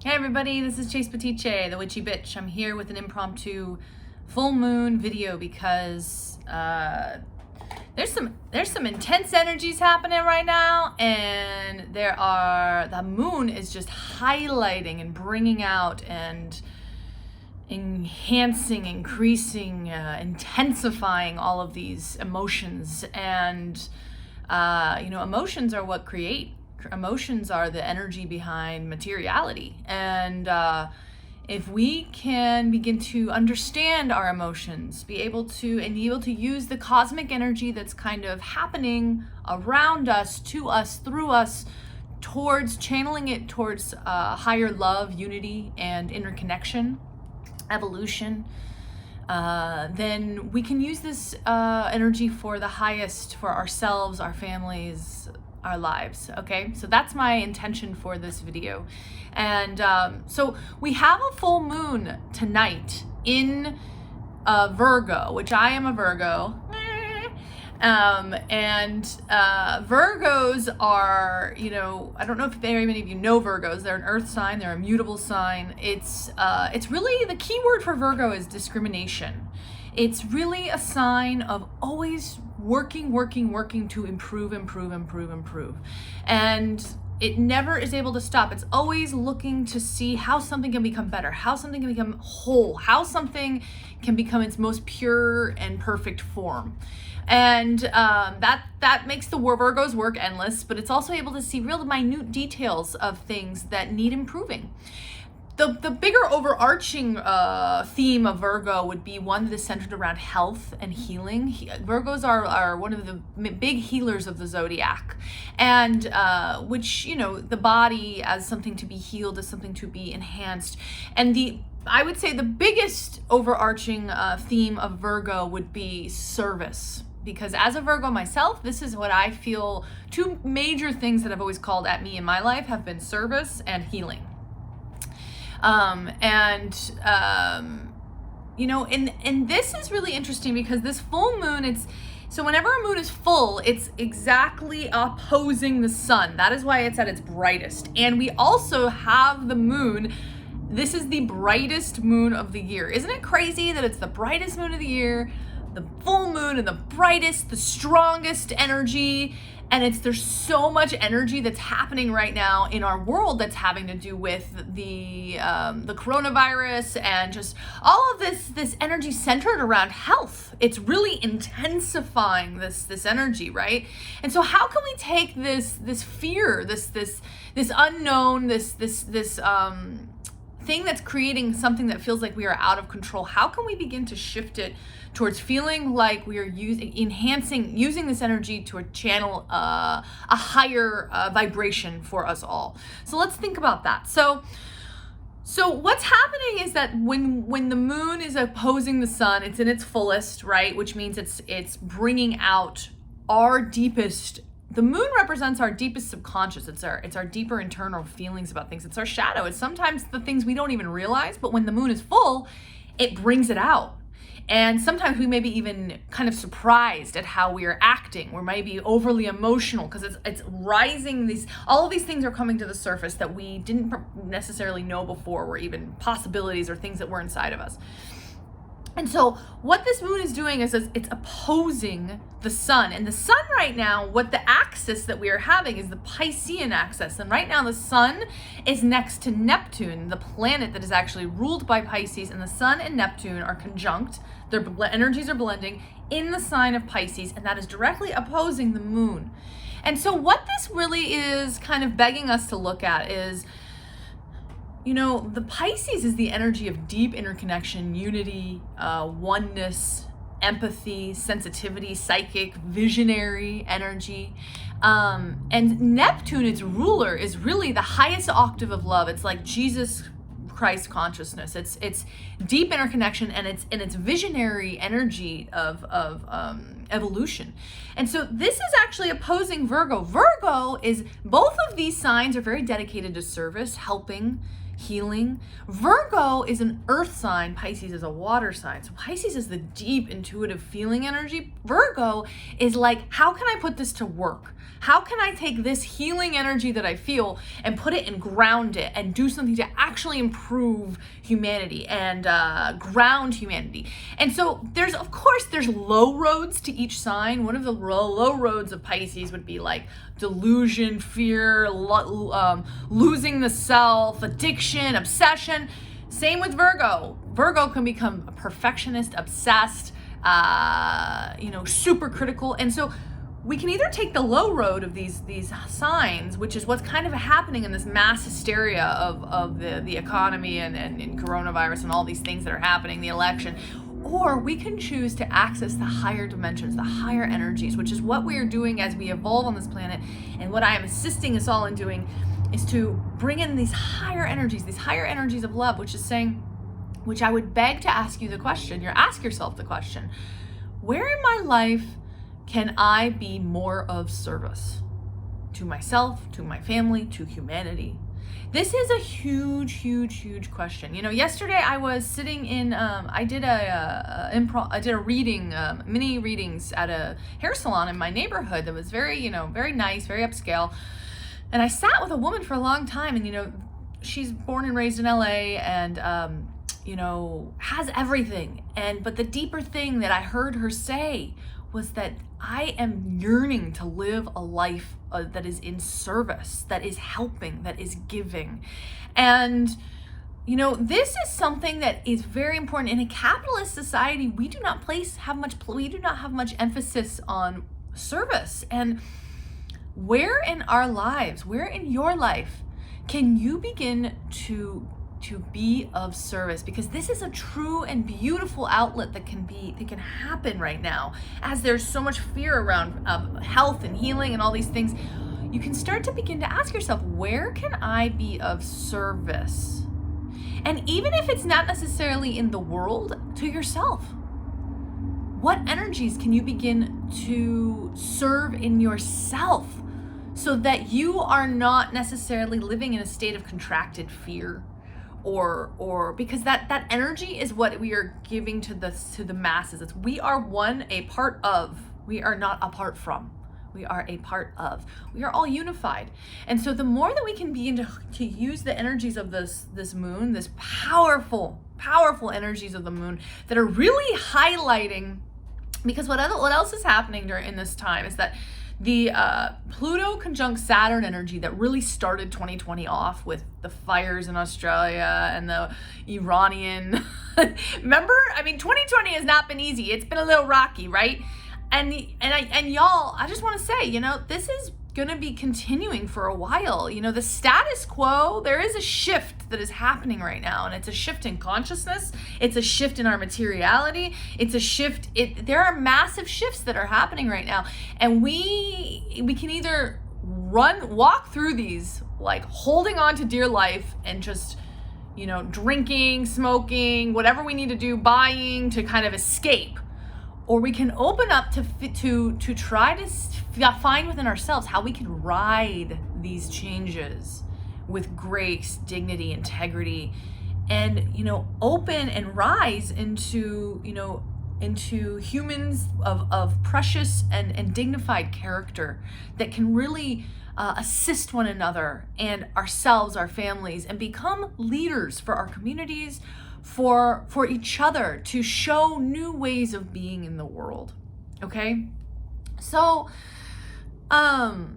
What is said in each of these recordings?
Hey everybody, this is Chase Buttice, the witchy bitch. I'm here with an impromptu full moon video because there's some intense energies happening right now, and the moon is just highlighting and bringing out and enhancing, increasing, intensifying all of these emotions. And emotions are what create. Emotions are the energy behind materiality. And if we can begin to understand our emotions, be able to use the cosmic energy that's kind of happening around us, to us, through us, towards channeling it towards higher love, unity, and interconnection, evolution, then we can use this energy for the highest, for ourselves, our families, our lives. Okay, so that's my intention for this video. And so we have a full moon tonight in Virgo, which I am a Virgo. Virgos are, I don't know if very many of you know Virgos. They're an earth sign. They're a mutable sign. It's really, the key word for Virgo is discrimination. It's really a sign of always working to improve. And it never is able to stop. It's always looking to see how something can become better, how something can become whole, how something can become its most pure and perfect form. And that makes the Virgo's work endless, but it's also able to see real minute details of things that need improving. The bigger overarching theme of Virgo would be one that is centered around health and healing. Virgos are one of the big healers of the zodiac, and which, the body as something to be healed, as something to be enhanced. And I would say the biggest overarching theme of Virgo would be service. Because as a Virgo myself, this is what I feel, two major things that have always called at me in my life have been service and healing. And this is really interesting because this full moon, so whenever a moon is full, it's exactly opposing the sun. That is why it's at its brightest. And we also have the moon. This is the brightest moon of the year. Isn't it crazy that it's the brightest moon of the year, the full moon, and the brightest, the strongest energy? And there's so much energy that's happening right now in our world that's having to do with the coronavirus and just all of this energy centered around health. It's really intensifying this energy, right? And so how can we take this fear, this unknown, this thing that's creating something that feels like we are out of control? How can we begin to shift it towards feeling like we are using this energy to channel a higher vibration for us all? So let's think about that. So what's happening is that when the moon is opposing the sun, it's in its fullest, right? Which means it's bringing out our deepest. The moon represents our deepest subconscious. It's our deeper internal feelings about things. It's our shadow. It's sometimes the things we don't even realize, but when the moon is full, it brings it out. And sometimes we may be even kind of surprised at how we are acting. We might be overly emotional because it's rising. All of these things are coming to the surface that we didn't necessarily know before were even possibilities or things that were inside of us. And so what this moon is doing is it's opposing the sun. And the sun right now, what the axis that we are having is the Piscean axis. And right now the sun is next to Neptune, the planet that is actually ruled by Pisces. And the sun and Neptune are conjunct. Their energies are blending in the sign of Pisces. And that is directly opposing the moon. And so what this really is kind of begging us to look at is, the Pisces is the energy of deep interconnection, unity, oneness, empathy, sensitivity, psychic, visionary energy. And Neptune, its ruler, is really the highest octave of love. It's like Jesus Christ consciousness. It's deep interconnection, and it's visionary energy of evolution. And so this is actually opposing Virgo. Virgo is, both of these signs are very dedicated to service, helping, healing. Virgo is an earth sign. Pisces is a water sign. So Pisces is the deep, intuitive, feeling energy. Virgo is like, how can I put this to work? How can I take this healing energy that I feel and put it and ground it and do something to actually improve humanity and ground humanity? And so there's low roads to each sign. One of the low roads of Pisces would be like delusion, fear, losing the self, addiction, obsession. Same with Virgo. Virgo can become a perfectionist, obsessed, super critical. And so we can either take the low road of these signs, which is what's kind of happening in this mass hysteria of the economy and coronavirus and all these things that are happening, the election, or we can choose to access the higher dimensions, the higher energies, which is what we are doing as we evolve on this planet. And what I am assisting us all in doing is to bring in these higher energies of love, which I would beg to ask you the question, ask yourself the question, where in my life can I be more of service to myself, to my family, to humanity? This is a huge, huge, huge question. Yesterday I was sitting in, I did a reading, mini readings at a hair salon in my neighborhood that was very, very nice, very upscale. And I sat with a woman for a long time, and she's born and raised in LA and has everything. But the deeper thing that I heard her say was that I am yearning to live a life that is in service, that is helping, that is giving. And this is something that is very important. In a capitalist society, we do not have much emphasis on service. And where in our lives, where in your life can you begin to be of service? Because this is a true and beautiful outlet that can happen right now, as there's so much fear around health and healing and all these things. You can start to begin to ask yourself, where can I be of service? And even if it's not necessarily in the world, to yourself, what energies can you begin to serve in yourself so that you are not necessarily living in a state of contracted fear? Or because that energy is what we are giving to the masses. We are a part of. We are not apart from. We are a part of. We are all unified. And so the more that we can begin to use the energies of this moon, this powerful energies of the moon that are really highlighting, because what else is happening in this time is that the Pluto conjunct Saturn energy that really started 2020 off with the fires in Australia and the Iranian. Remember? 2020 has not been easy. It's been a little rocky, right? And y'all, I just want to say, this is going to be continuing for a while. The status quo, there is a shift that is happening right now, and it's a shift in consciousness. It's a shift in our materiality. It's a shift. There are massive shifts that are happening right now, and we can either walk through these, like holding on to dear life and just, drinking, smoking, whatever we need to do, buying to kind of escape. Or we can open up to try to find within ourselves how we can ride these changes with grace, dignity, integrity, and open and rise into humans of precious and dignified character that can really assist one another and ourselves, our families, and become leaders for our communities, for each other, to show new ways of being in the world. Okay? So, the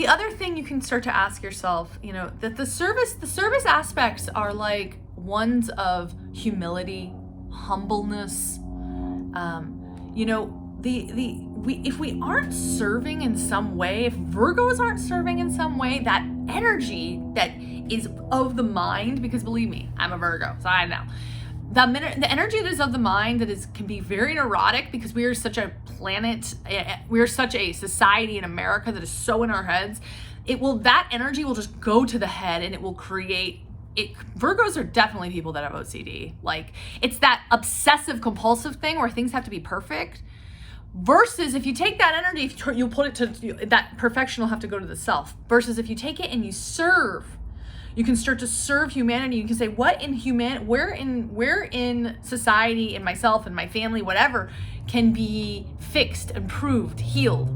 other thing you can start to ask yourself, that the service aspects are like ones of humility, humbleness. If we aren't serving in some way, if Virgos aren't serving in some way, that energy that is of the mind, because believe me, I'm a Virgo, so I know. The energy that is of the mind can be very neurotic, because we are such a planet, we are such a society in America that is so in our heads. That energy will just go to the head, and it will create it. Virgos are definitely people that have OCD. Like, it's that obsessive compulsive thing where things have to be perfect. Versus if you take that energy, you put it to that perfection will have to go to the self. Versus if you take it and you serve, You can start to serve humanity. You can say, where in society, in myself, in my family, whatever, can be fixed, improved, healed.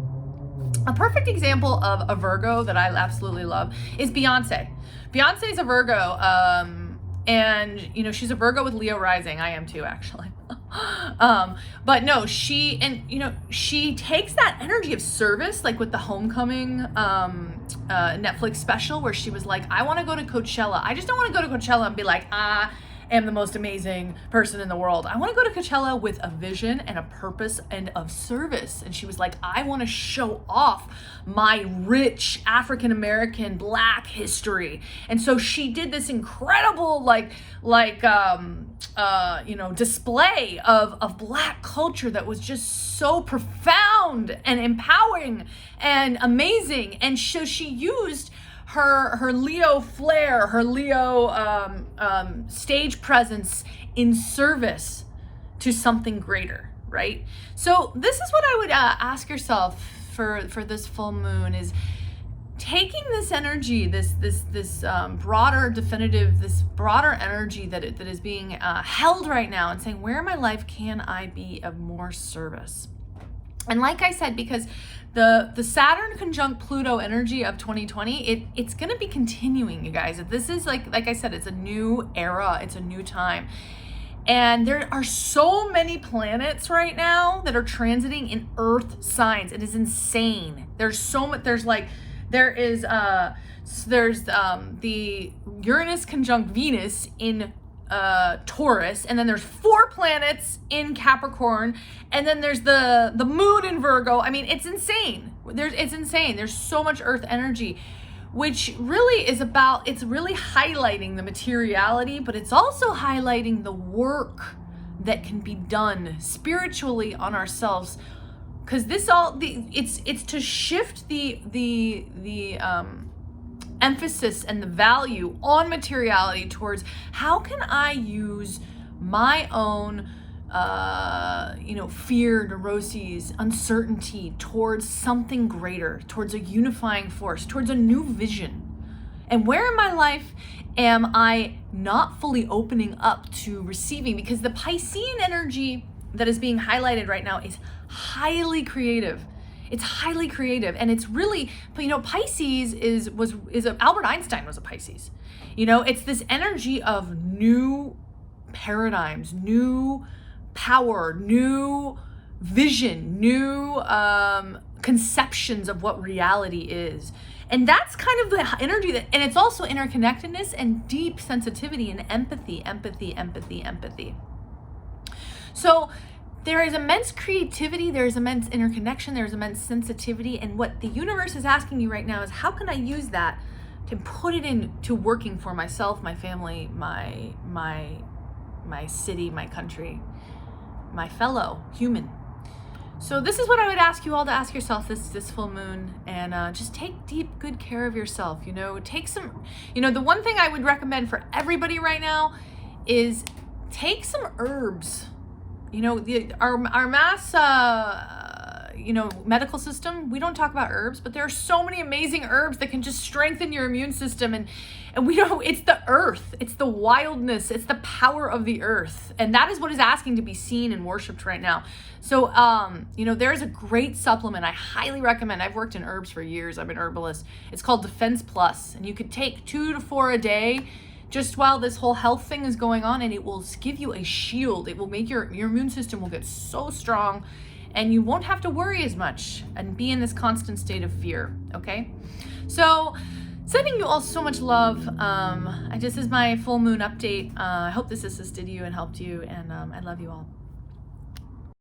A perfect example of a Virgo that I absolutely love is Beyonce. Beyonce is a Virgo, and she's a Virgo with Leo rising. I am too, actually. But no, she takes that energy of service, like with the Homecoming Netflix special, where she was like, I want to go to Coachella. I just don't want to go to Coachella and be like, am the most amazing person in the world. I want to go to Coachella with a vision and a purpose and of service. And she was like, I want to show off my rich African American Black history. And so she did this incredible display of Black culture that was just so profound and empowering and amazing. And so she used her Leo flair, her Leo stage presence in service to something greater, right? So this is what I would ask yourself for this full moon, is taking this energy, this broader definitive, this broader energy that is being held right now, and saying, where in my life can I be of more service? And like I said, because the Saturn conjunct Pluto energy of 2020, it's going to be continuing, you guys. This is like I said, it's a new era, it's a new time. And there are so many planets right now that are transiting in Earth signs. It is insane. There's so much. There's the Uranus conjunct Venus in Taurus, and then there's 4 planets in Capricorn, and then there's the moon in Virgo. I mean, it's insane. It's insane. There's so much Earth energy, which really is it's really highlighting the materiality, but it's also highlighting the work that can be done spiritually on ourselves. Because it's to shift the emphasis and the value on materiality towards how can I use my own fear, neuroses, uncertainty towards something greater, towards a unifying force, towards a new vision. And where in my life am I not fully opening up to receiving? Because the Piscean energy that is being highlighted right now is highly creative. It's highly creative, and it's really, Pisces is Albert Einstein was a Pisces. It's this energy of new paradigms, new power, new vision, new conceptions of what reality is. And that's kind of the energy and it's also interconnectedness and deep sensitivity and empathy. So there is immense creativity, there is immense interconnection, there is immense sensitivity, and what the universe is asking you right now is, how can I use that to put it into working for myself, my family, my city, my country, my fellow human. So this is what I would ask you all to ask yourself this full moon, and just take deep, good care of yourself. Take some, the one thing I would recommend for everybody right now is take some herbs. Our mass, medical system, we don't talk about herbs, but there are so many amazing herbs that can just strengthen your immune system. And it's the earth, it's the wildness, it's the power of the earth. And that is what is asking to be seen and worshiped right now. So, there's a great supplement I highly recommend. I've worked in herbs for years. I'm an herbalist. It's called Defense Plus, and you could take 2 to 4 a day just while this whole health thing is going on, and it will give you a shield. It will make your immune system will get so strong, and you won't have to worry as much and be in this constant state of fear, okay? So, sending you all so much love. This is my full moon update. I hope this assisted you and helped you, and I love you all.